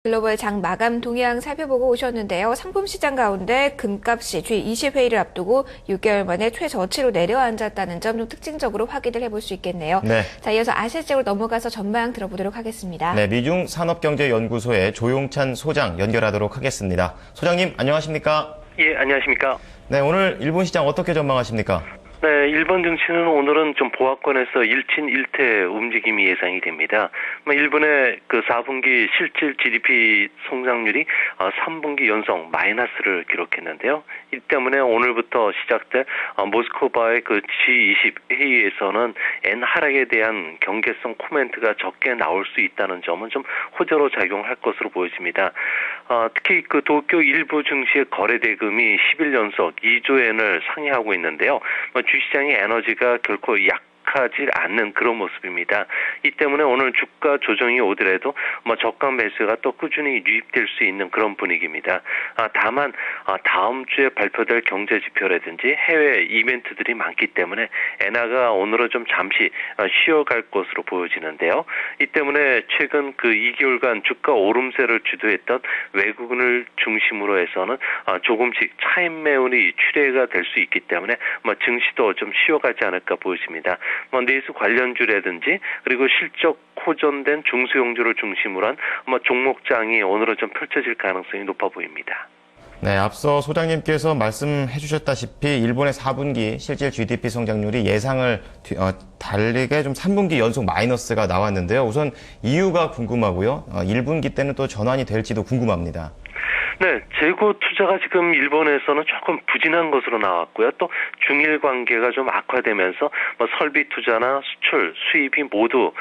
글로벌 장 마감 동향 살펴보고 오셨는데요. 상품 시장 가운데 금값이 G20회의를 앞두고 6개월 만에 최저치로 내려앉았다는 점 좀 특징적으로 확인을 해볼 수 있겠네요. 네. 자, 이어서 아시아 쪽으로 넘어가서 전망 들어보도록 하겠습니다. 네, 미중 산업경제연구소의 조용찬 소장 연결하도록 하겠습니다. 소장님, 안녕하십니까? 예, 안녕하십니까? 네, 오늘 일본 시장 어떻게 전망하십니까? 네, 일본 증시는 오늘은 좀 보합권에서 일진일퇴 움직임이 예상이 됩니다. 일본의 그 4분기 실질 GDP 성장률이 3분기 연속 마이너스를 기록했는데요. 이 때문에 오늘부터 시작된 모스크바의 그 G20 회의에서는 엔 하락에 대한 경계성 코멘트가 적게 나올 수 있다는 점은 좀 호재로 작용할 것으로 보여집니다. 특히 그 도쿄 일부 증시의 거래 대금이 10일 연속 2조 엔을 상회하고 있는데요. 주시장의 에너지가 결코 약하지 않는 그런 모습입니다. 이 때문에 오늘 주가 조정이 오더라도 저가 매수가 또 꾸준히 유입될 수 있는 그런 분위기입니다. 다만 다음 주에 발표될 경제 지표라든지 해외 이벤트들이 많기 때문에 엔화가 오늘은 좀 잠시 쉬어갈 것으로 보여지는데요. 이 때문에 최근 그 2개월간 주가 오름세를 주도했던 외국인을 중심으로 해서는 조금씩 차익 매물이 출회가 될 수 있기 때문에 증시도 좀 쉬어가지 않을까 보여집니다. 내수 관련주라든지 그리고 실적 호전된 중소형주를 중심으로 한 종목장이 오늘은 좀 펼쳐질 가능성이 높아 보입니다. 네, 앞서 소장님께서 말씀해 주셨다시피 일본의 4분기 실질 GDP 성장률이 예상을 다르게 좀 3분기 연속 마이너스가 나왔는데요. 우선 이유가 궁금하고요. 1분기 때는 또 전환이 될지도 궁금합니다. 네, 재고 투자가 지금 일본에서는 조금 부진한 것으로 나왔고요. 또 중일 관계가 좀 악화되면서 설비 투자나 수출, 수입이 모두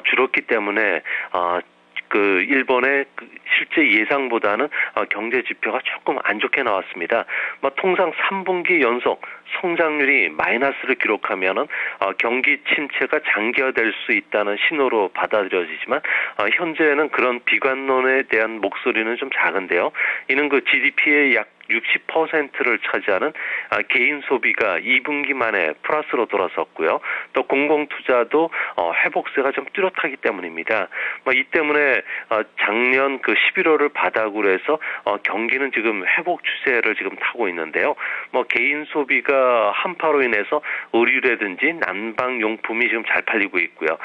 줄었기 때문에 그 일본의 실제 예상보다는 경제 지표가 조금 안 좋게 나왔습니다. 통상 3분기 연속 성장률이 마이너스를 기록하면은 경기 침체가 장기화될 수 있다는 신호로 받아들여지지만 현재는 그런 비관론에 대한 목소리는 좀 작은데요. 이는 그 GDP의 약 60%를 차지하는 개인 소비가 2분기 만에 플러스로 돌아섰고요. 또 공공투자도 회복세가 좀 뚜렷하기 때문입니다. 이 때문에 작년 그 11월을 바닥으로 해서 경기는 지금 회복 추세를 지금 타고 있는데요. 개인 소비가 한파로 인해서 의류라든지 난방용품이 지금 잘 팔리고 있고요.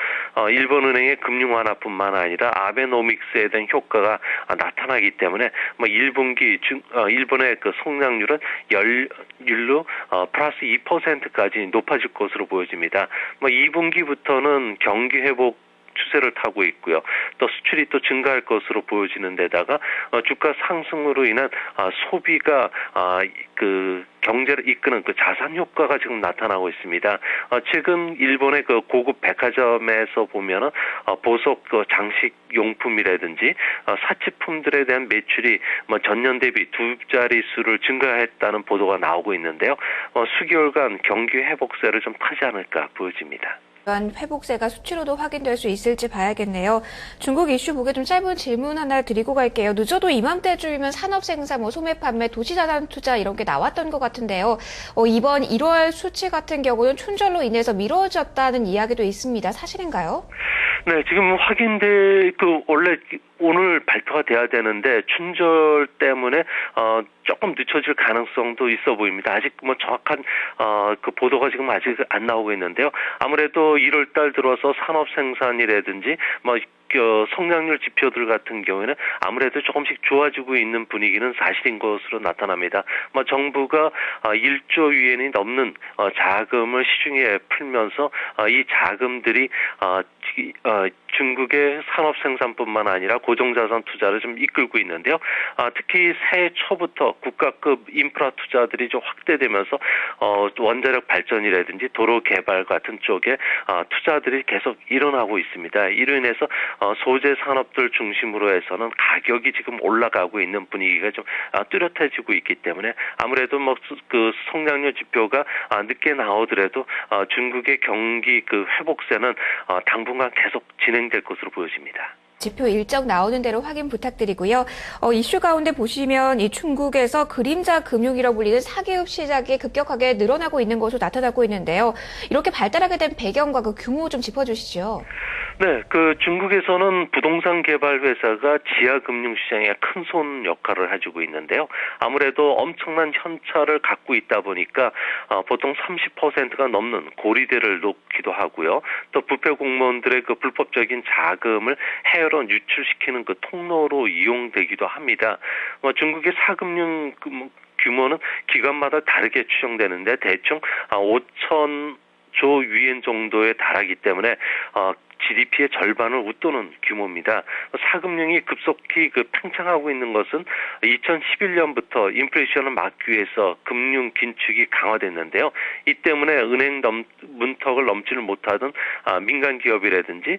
일본은행의 금융 완화뿐만 아니라 아베노믹스에 대한 효과가 나타나기 때문에 1분기 일본의 그 성장률은 열율로 플러스 2%까지 높아질 것으로 보여집니다. 2분기부터는 경기 회복 추세를 타고 있고요. 또 수출이 또 증가할 것으로 보여지는 데다가 주가 상승으로 인한 소비가 그 경제를 이끄는 그 자산 효과가 지금 나타나고 있습니다. 최근 일본의 그 고급 백화점에서 보면은 보석 그 장식 용품이라든지 사치품들에 대한 매출이 전년 대비 2자릿수를 증가했다는 보도가 나오고 있는데요. 수개월간 경기 회복세를 좀 타지 않을까 보여집니다. 회복세가 수치로도 확인될 수 있을지 봐야겠네요. 중국 이슈 보게 좀 짧은 질문 하나 드리고 갈게요. 늦어도 이맘때쯤이면 산업생산, 소매 판매, 도시자산 투자 이런 게 나왔던 것 같은데요. 이번 1월 수치 같은 경우는 춘절로 인해서 미뤄졌다는 이야기도 있습니다. 사실인가요? 네, 지금 원래 오늘 발표가 돼야 되는데 춘절 때문에 조금 늦춰질 가능성도 있어 보입니다. 아직 정확한 그 보도가 지금 아직 안 나오고 있는데요. 아무래도 1월 달 들어서 산업 생산이라든지 성장률 지표들 같은 경우에는 아무래도 조금씩 좋아지고 있는 분위기는 사실인 것으로 나타납니다. 정부가 1조 위엔이 넘는 자금을 시중에 풀면서 이 자금들이 중국의 산업 생산뿐만 아니라 고정자산 투자를 좀 이끌고 있는데요. 특히 새해 초부터 국가급 인프라 투자들이 좀 확대되면서 원자력 발전이라든지 도로 개발 같은 쪽에 투자들이 계속 일어나고 있습니다. 이로 인해서 소재 산업들 중심으로 해서는 가격이 지금 올라가고 있는 분위기가 좀 뚜렷해지고 있기 때문에 아무래도 그 성장률 지표가 늦게 나오더라도 중국의 경기 그 회복세는 당분간 계속 진행될 것으로 보여집니다. 지표 일정 나오는 대로 확인 부탁드리고요. 이슈 가운데 보시면 이 중국에서 그림자 금융이라고 불리는 사기업 시작이 급격하게 늘어나고 있는 것으로 나타나고 있는데요. 이렇게 발달하게 된 배경과 그 규모 좀 짚어주시죠. 네, 중국에서는 부동산 개발 회사가 지하 금융 시장에 큰 손 역할을 해주고 있는데요. 아무래도 엄청난 현찰을 갖고 있다 보니까 보통 30%가 넘는 고리대를 놓기도 하고요. 또 부패 공무원들의 불법적인 자금을 해외로 유출시키는 통로로 이용되기도 합니다. 중국의 사금융 규모는 기관마다 다르게 추정되는데 대충 5,000조 위엔 정도에 달하기 때문에 GDP의 절반을 웃도는 규모입니다. 사금융이 급속히 팽창하고 있는 것은 2011년부터 인플레이션을 막기 위해서 금융 긴축이 강화됐는데요. 이 때문에 은행 문턱을 넘지를 못하던 민간 기업이라든지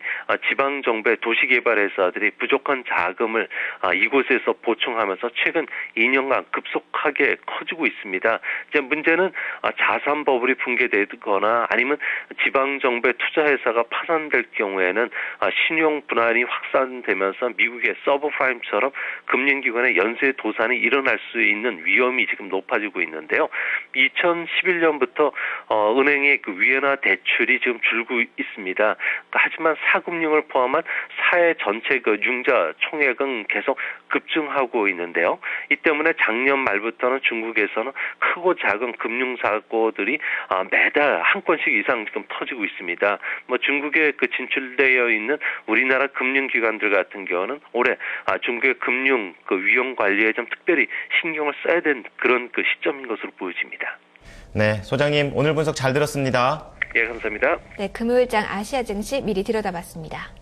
지방 정부의 도시개발회사들이 부족한 자금을 이곳에서 보충하면서 최근 2년간 급속하게 커지고 있습니다. 이제 문제는 자산 버블이 붕괴되거나 아니면 지방 정부의 투자회사가 파산될 경우에는 신용 불안이 확산되면서 미국의 서브프라임처럼 금융기관의 연쇄 도산이 일어날 수 있는 위험이 지금 높아지고 있는데요. 2011년부터 은행의 위안화 대출이 지금 줄고 있습니다. 하지만 사금융을 포함한 사회 전체 융자 총액은 계속 급증하고 있는데요. 이 때문에 작년 말부터는 중국에서는 크고 작은 금융사고들이 매달 한 건씩 이상 지금 터지고 있습니다. 중국에 진출되어 있는 우리나라 금융기관들 같은 경우는 올해 중국의 금융 위험 관리에 좀 특별히 신경을 써야 되는 그런 시점인 것으로 보여집니다. 네, 소장님 오늘 분석 잘 들었습니다. 예, 감사합니다. 네, 금요일장 아시아 증시 미리 들여다봤습니다.